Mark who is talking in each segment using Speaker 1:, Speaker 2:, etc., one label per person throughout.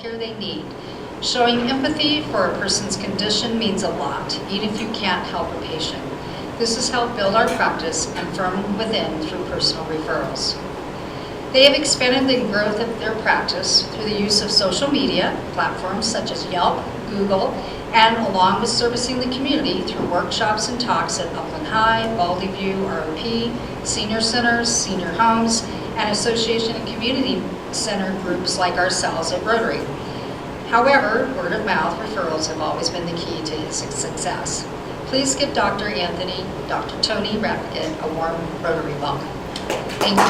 Speaker 1: care they need. Showing empathy for a person's condition means a lot, even if you can't help a patient. This has helped build our practice and firm within through personal referrals. They have expanded the growth of their practice through the use of social media platforms such as Yelp, Google, and along with servicing the community through workshops and talks at Upland High, Baldy View, ROP, senior centers, senior homes, and association and community center groups like ourselves at Rotary. However, word of mouth referrals have always been the key to his success. Please give Dr. Anthony, Dr. Tony Rapkin a warm Rotary welcome. Thank you.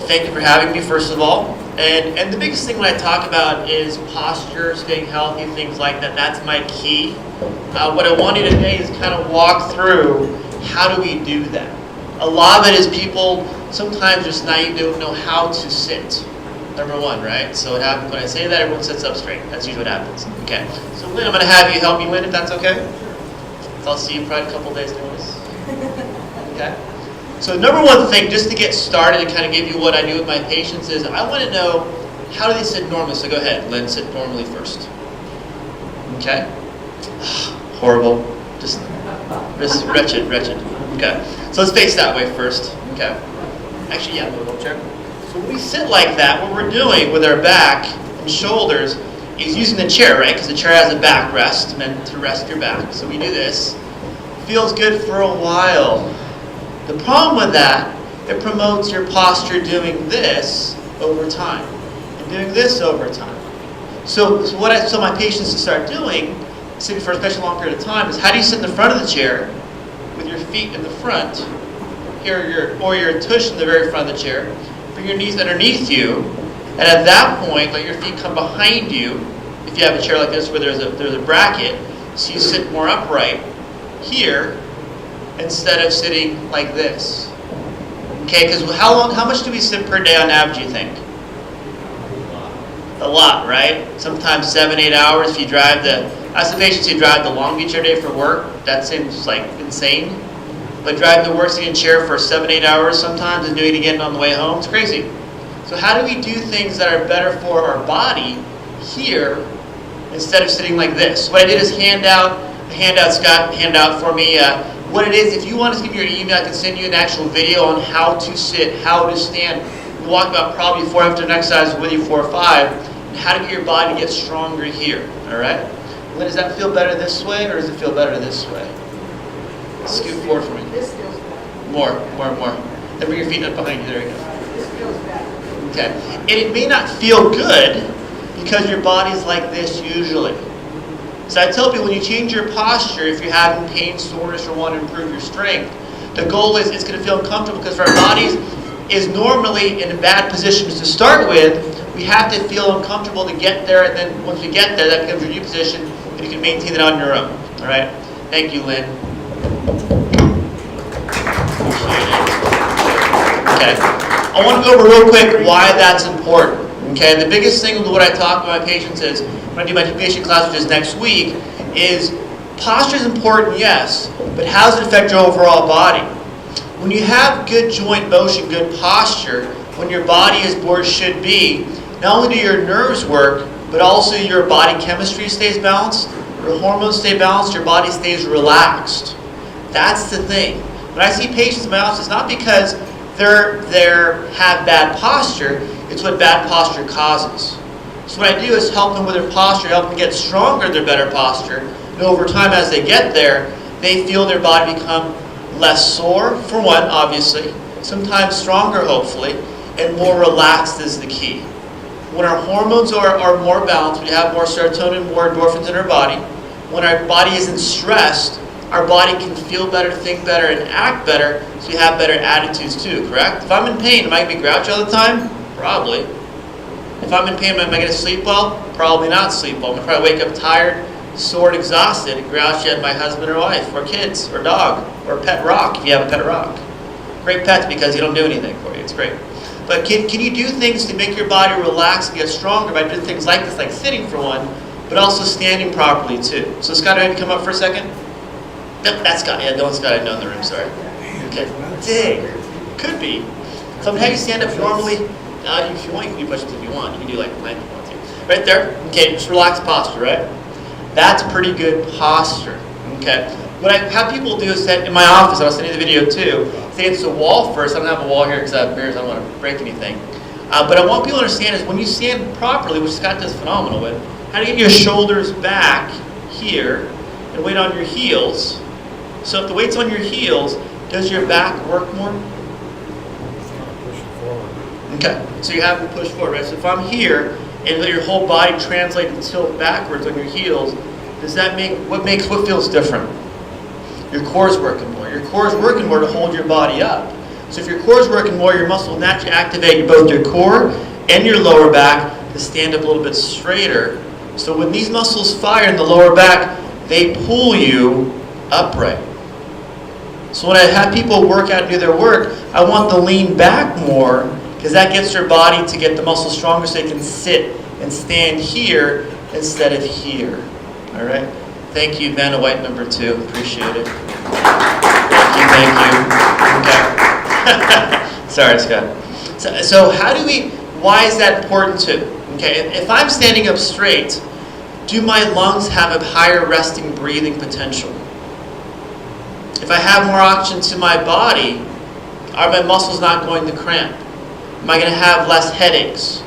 Speaker 2: Thank you for having me, first of all. And the biggest thing when I talk about is posture, staying healthy, things like that. That's my key. What I want to do today is kind of walk through how do we do that. A lot of it is people sometimes just naive, don't know how to sit. Number one, right? So what happens when I say that, everyone sits up straight. That's usually what happens. Okay. So Lynn, I'm going to have you help me, Lynn, if that's okay. So I'll see you probably a couple days notice. Okay. So number one thing, just to get started and kind of give you what I do with my patients is I want to know how do they sit normally. So go ahead, Lynn, sit normally first. Okay. Horrible. Just wretched. Okay. So let's face that way first. Okay. Actually, yeah, move chair. So when we sit like that, what we're doing with our back and shoulders is using the chair, right? Because the chair has a backrest meant to rest your back. So we do this. Feels good for a while. The problem with that, it promotes your posture doing this over time and doing this over time. So what I tell my patients to start doing, sitting for especially a long period of time, is how do you sit in the front of the chair with your feet in the front, here or your tush in the very front of the chair, bring your knees underneath you, and at that point, let your feet come behind you. If you have a chair like this where there's a bracket, so you sit more upright here, instead of sitting like this. Okay, because how much do we sit per day on average, you think? A lot, right? Sometimes 7-8 hours if you drive as the patients who drive the Long Beach every day for work, that seems like insane. But driving to work sitting in a chair for 7-8 hours sometimes and doing it again on the way home, it's crazy. So how do we do things that are better for our body here instead of sitting like this? So what I did is Scott hand out for me what it is. If you want to give me your email, I can send you an actual video on how to sit, how to stand. We'll walk about probably 4 after an exercise with you 4 or 5, and how to get your body to get stronger here. All right? Lynn, does that feel better this way, or does it feel better this way? Scoot forward for me.
Speaker 3: This feels better.
Speaker 2: More. Then bring your feet up behind you. There you go.
Speaker 3: This feels better.
Speaker 2: Okay. And it may not feel good because your body's like this usually. So I tell people when you change your posture, if you're having pain, soreness, or want to improve your strength, the goal is it's going to feel uncomfortable because our bodies is normally in a bad position to start with. We have to feel uncomfortable to get there, and then once we get there, that becomes your new position, and you can maintain it on your own. All right? Thank you, Lynn. Appreciate it. Okay. I want to go over real quick why that's important. Okay, the biggest thing with what I talk to my patients is, when I do my patient class, which is next week, is posture is important, yes, but how does it affect your overall body? When you have good joint motion, good posture, when your body is where it should be, not only do your nerves work, but also your body chemistry stays balanced, your hormones stay balanced, your body stays relaxed. That's the thing. When I see patients in my office, it's not because they have bad posture, it's what bad posture causes. So what I do is help them with their posture, help them get stronger in their better posture, and over time as they get there, they feel their body become less sore, for one, obviously, sometimes stronger, hopefully, and more relaxed is the key. When our hormones are more balanced, we have more serotonin, more endorphins in our body. When our body isn't stressed, our body can feel better, think better, and act better, so we have better attitudes too, correct? If I'm in pain, am I going to be grouchy all the time? Probably. If I'm in pain, am I going to sleep well? Probably not sleep well. I'm going to probably wake up tired, sore, and exhausted, and grouchy at my husband or wife, or kids, or dog, or pet rock, if you have a pet rock. Great pets because you don't do anything for you. It's great. But can you do things to make your body relax and get stronger by doing things like this, like sitting for one, but but also standing properly too. So Scott, go ahead and come up for a second. Nope, that's Scott. Yeah, no one's Scott. I know in the room. Sorry. Okay. Dang. Could be. So I'm gonna have you stand up normally. If you want, you can do push-ups if you want. You can do like plank if you want to. Right there. Okay, just relaxed posture, right? That's pretty good posture. Okay. What I have people do is set in my office, I was sending the video too, say it's the wall first. I don't have a wall here because I have mirrors, I don't want to break anything. But I want people to understand is when you stand properly, which Scott does phenomenal with, how to get your shoulders back here and weight on your heels. So if the weight's on your heels, does your back work more? Okay, so you have to push forward, right? So if I'm here and let your whole body translate and tilt backwards on your heels, does that make, what feels different? Your core is working more. Your core is working more to hold your body up. So if your core is working more, your muscle will naturally activate both your core and your lower back to stand up a little bit straighter. So when these muscles fire in the lower back, they pull you upright. So when I have people work out and do their work, I want them to lean back more because that gets their body to get the muscles stronger so they can sit and stand here instead of here. All right? Thank you, Vanna White, number 2. Appreciate it. Thank you. Okay. Sorry, Scott. So how do we, why is that important too? Okay, if I'm standing up straight, do my lungs have a higher resting breathing potential? If I have more oxygen to my body, are my muscles not going to cramp? Am I going to have less headaches?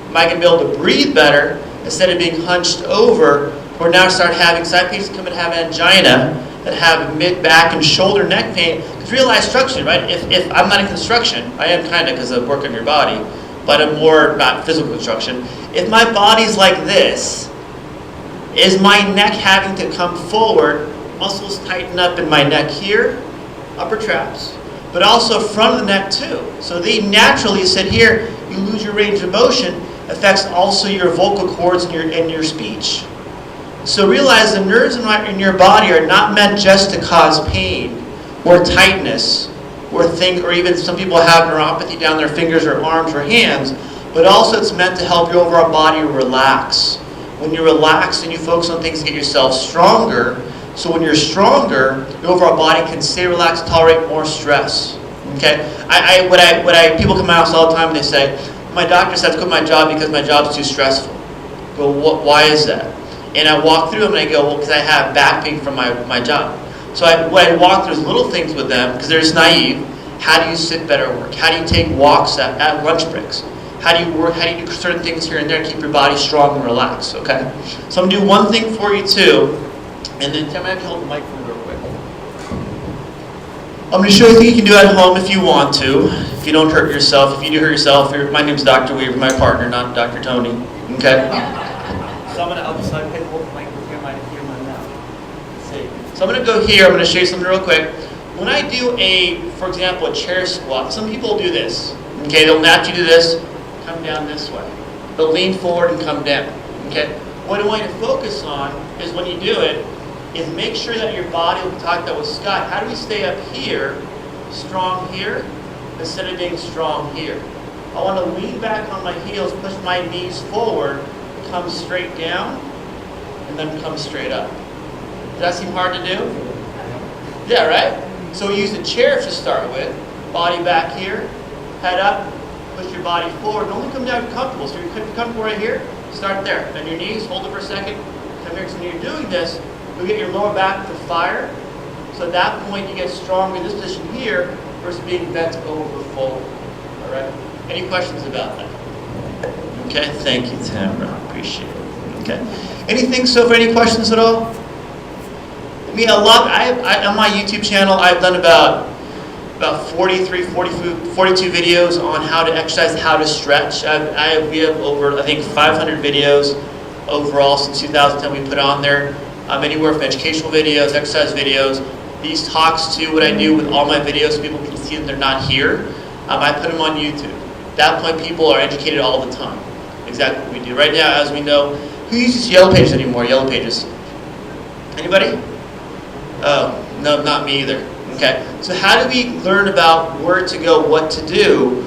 Speaker 2: Am I going to be able to breathe better instead of being hunched over or now start having, because I have patients come and have angina that have mid, back, and shoulder neck pain. Because realize structure, right? If I'm not in construction, I am kind of because I work on your body, but I'm more about physical construction. If my body's like this, is my neck having to come forward, muscles tighten up in my neck here, upper traps, but also front of the neck too. So they naturally sit here, you lose your range of motion, affects also your vocal cords and your speech. So realize the nerves in your body are not meant just to cause pain or tightness or even some people have neuropathy down their fingers or arms or hands, but also it's meant to help your overall body relax. When you relax and you focus on things to get yourself stronger, so when you're stronger, your overall body can stay relaxed, tolerate more stress. Okay? People come to my house all the time and they say, my doctor said to quit my job because my job's too stressful. I go, why is that? And I walk through them and I go, well, because I have back pain from my job. So what I walk through is little things with them, because they're just naive. How do you sit better at work? How do you take walks at lunch breaks? How do you work? How do you do certain things here and there to keep your body strong and relaxed? Okay? So I'm going to do one thing for you too, and then I'm going to have to hold the mic for me real quick. I'm going to show you things you can do at home if you want to, if you don't hurt yourself. If you do hurt yourself, my name's Dr. Weaver, my partner, not Dr. Tony. Okay? So I'm going to hold the mic here, my mouth. So I'm going to go here. I'm going to show you something real quick. When I do for example, a chair squat, some people do this. Okay, they'll naturally do this, come down this way. They'll lean forward and come down. Okay. What I want you to focus on is when you do it, is make sure that your body, we talked about with Scott, how do we stay up here, strong here, instead of being strong here? I want to lean back on my heels, push my knees forward, come straight down, and then come straight up. Does that seem hard to do? Yeah, right? So use the chair to start with, body back here, head up, push your body forward, and only come down comfortable. So you're comfortable right here, start there. Bend your knees, hold it for a second, come here. So when you're doing this, you'll get your lower back to fire. So at that point, you get stronger in this position here versus being bent over forward. All right? Any questions about that? Okay, thank you, Tamara. Appreciate it. Okay. Anything so far? Any questions at all? I mean, on my YouTube channel, I've done about 42 videos on how to exercise, how to stretch. We have over, I think, 500 videos overall since 2010 we put on there. Anywhere from educational videos, exercise videos. These talks too, what I do with all my videos so people can see that they're not here. I put them on YouTube. At that point, people are educated all the time. Exactly what we do. Right now, as we know, who uses Yellow Pages anymore? Yellow Pages. Anybody? Oh, no, not me either. Okay, so how do we learn about where to go, what to do,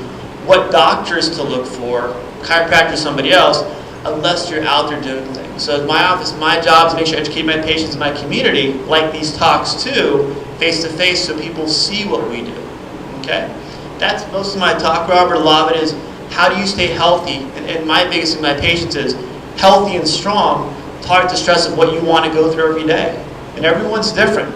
Speaker 2: what doctors to look for, chiropractor or somebody else? unless you're out there doing things. So at my office, my job is to make sure I educate my patients in my community, like these talks too, face to face, so people see what we do. Okay? That's most of my talk, Robert. A lot of it is how do you stay healthy? And my biggest thing with my patients is healthy and strong, tolerate the stress of what you want to go through every day. And everyone's different.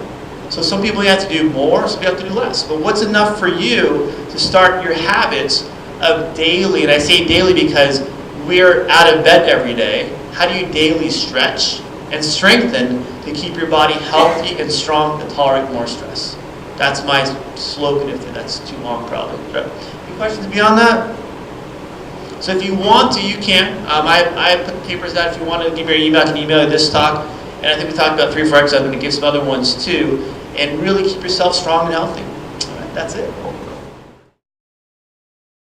Speaker 2: So some people you have to do more, some people have to do less. But what's enough for you to start your habits of daily, and I say daily because we're out of bed every day. How do you daily stretch and strengthen to keep your body healthy and strong to tolerate more stress? That's my slogan. If that's too long, probably. Any questions beyond that? So if you want to, you can. I put papers out. If you want to give your email, I can email you this talk. And I think we talked about 3 or 4 exercises. I'm going to give some other ones too. And really keep yourself strong and healthy. All right, that's it.